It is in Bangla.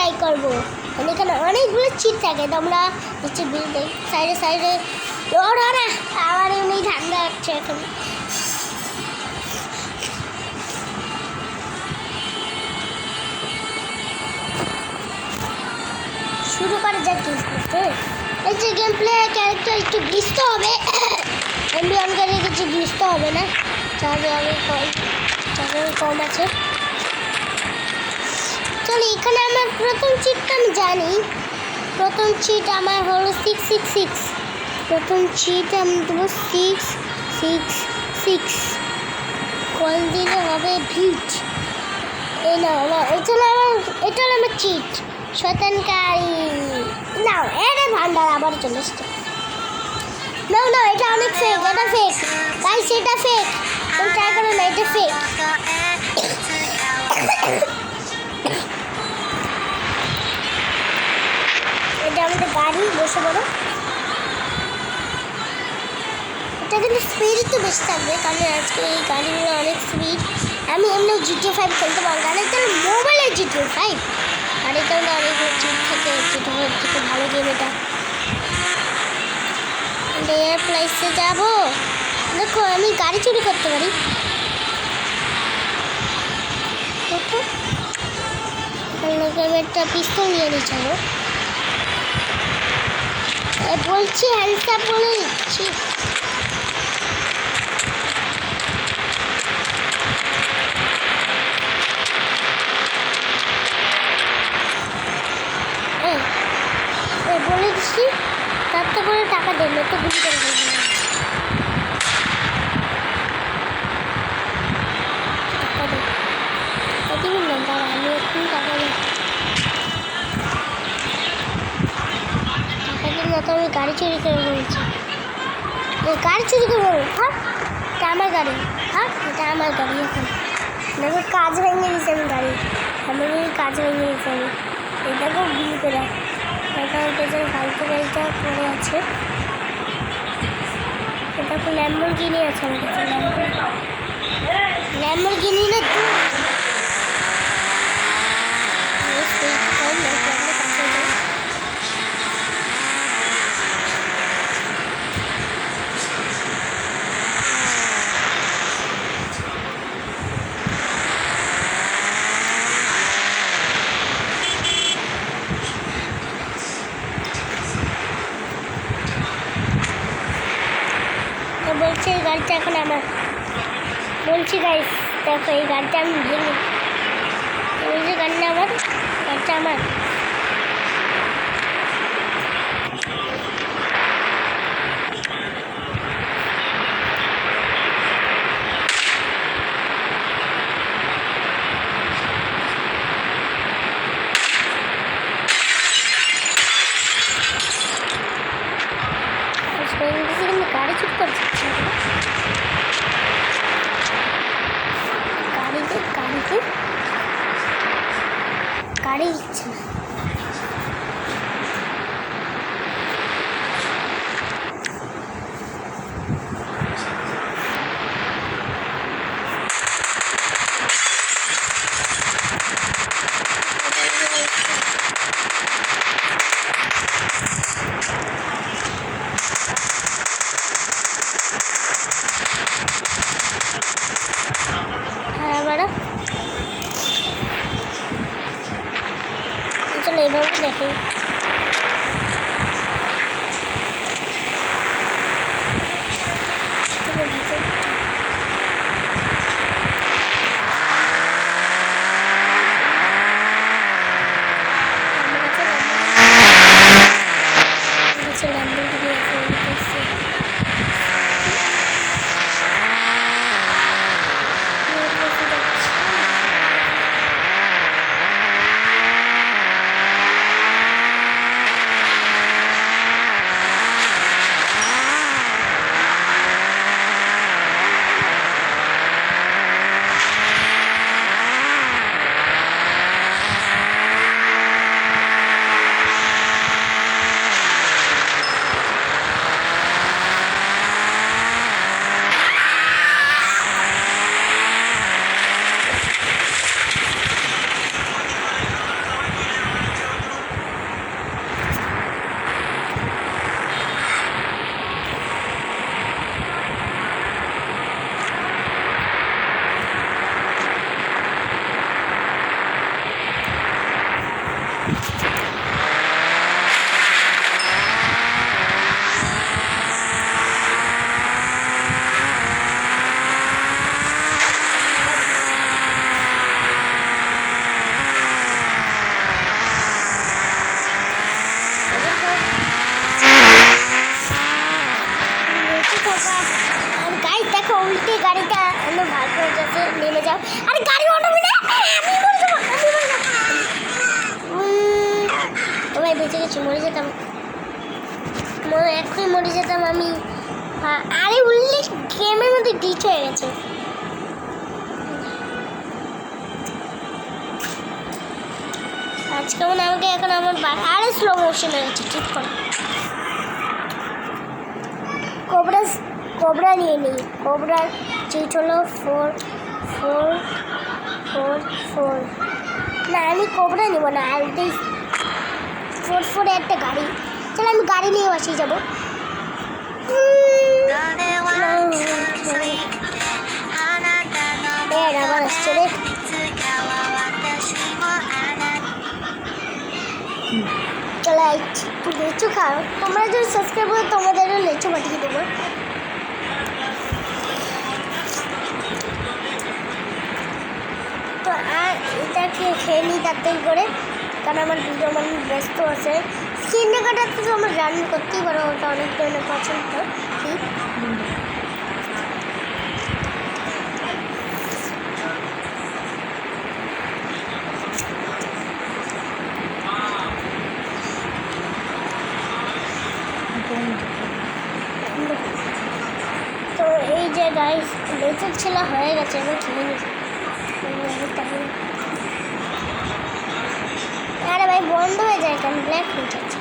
ট্রাই করবো। এখানে অনেকগুলো চিট থাকে, তোমরা হচ্ছে বিল্ডিং সাইডে সাইডে ওরা না। আবার এমনি ঠান্ডা হচ্ছে এখন। শুরু করা যাক গেম প্লে। এই যে গেম প্লে ক্যারেক্টার একটু গ্লিচতে হবে, এমবি অন করে কিছু গ্লিচতে হবে না। চার্জার কম আছে। চলো এখানে আমার প্রথম চিটটা আমি জানি। প্রথম চিট আমার হলো 666। প্রথম চিট আমি দেবো 666। কল দিলে হবে ভিট। এই না এটা হলো আমার চিট শয়তানকারী। নাও এটা ভান্ডার আবার চলে এসছে। না এটা অনেক ফেক, এটা ফেক গাইস, এটা ফেক। তুমি ট্রাই করো না, এটা ফেক। এটা আমাদের গাড়ি, বসে পড়ো। এটা কিন্তু স্পিড তো বেশি থাকবে, কারণ আজকে এই গাড়িগুলো অনেক স্পিড। আমি এমনি জিটিও 5 খেলতে পারবো, কারণ এটা মোবাইলের জিটিও 5। আর এটা অনেকগুলো চিট থাকে, জিটিও থেকে ভালো গেম এটা। এয়ার প্লেসে যাবো। দেখো আমি গাড়ি চুরি করতে পারি। আমি একটা পিস্তল নিয়ে নিচ্ছি। বলছি হ্যান্ডসাপ বলে দিচ্ছি। বলে দিচ্ছি, তার করে টাকা দেন, তো গুলি করে দেবেন। আমি একটু টাকা দিন, তো আমি গাড়ি চুরি করে বলছি। গাড়ি চুরি করে বলবো। হ্যাঁ এটা আমার গাড়ি। হ্যাঁ এটা আমার গাড়ি। এখন দেখো কাজ ভেঙে দিয়েছি আমি গাড়ি। আমার কাজ ভেঙে দিয়েছি আমি। এটাকেও বিল করে এটা পেছনে ফালতু গাড়িটা পড়ে আছে। এটা তো ল্যাম্বরগিনি আছে আমার কাছে। ল্যাম্বরগিনি না বলছি এই গাড়িটা এখন আমার। বলছি গাইস দেখো এই গাড়িটা আমি ভেঙে, এই যে গাড়িটা আমার, গাড়িটা আমার। গাড়ি চুপ করছে, গাড়ি দিচ্ছে না। আর গাইস দেখো উল্টে গাড়িটা এমন ভাগ করে যাচ্ছে, নেমে যাও। আরে গাড়ি অটোবে না, আমি বলবো ও ভাই বেঁচে গেছি, মরে যেতাম, এখনই মরে যেতাম আমি। আরে উল্টে গেমের মধ্যে ডিচ হয়ে গেছে। আজকে মনে আমাকে এখন আমার আরে স্লো মোশন হয়ে গেছে, ঠিক করে কোবরা নিয়ে নিই। কোবরার চিট হলো 44444। না আমি কোবরা নিব না, আর 44 একটা গাড়ি। চলো আমি গাড়ি নিয়ে বাসিয়ে যাবো। আবার আসছে রে। চলো লিচু খাও, তোমরা যদি সাবস্ক্রাইব করো তোমাদেরও লিচু পাঠিয়ে দেবো। তো আর এটাকে খেয়ে নিই তাড়াতাড়ি করে, কারণ আমার ভিডিও মানুষ ব্যস্ত আছে। স্ক্রিন রেকর্ডার থেকে আমার রান করতেই পারো, ওটা অনেক ধরনের পছন্দ। ঠিক তো এই যে গাইস বেঁচে ছিল হয়ে গেছে, এবার খেয়ে নিই। আরে ভাই বন্ধ হয়ে যায় কেন, ব্ল্যাক হয়ে যাচ্ছে।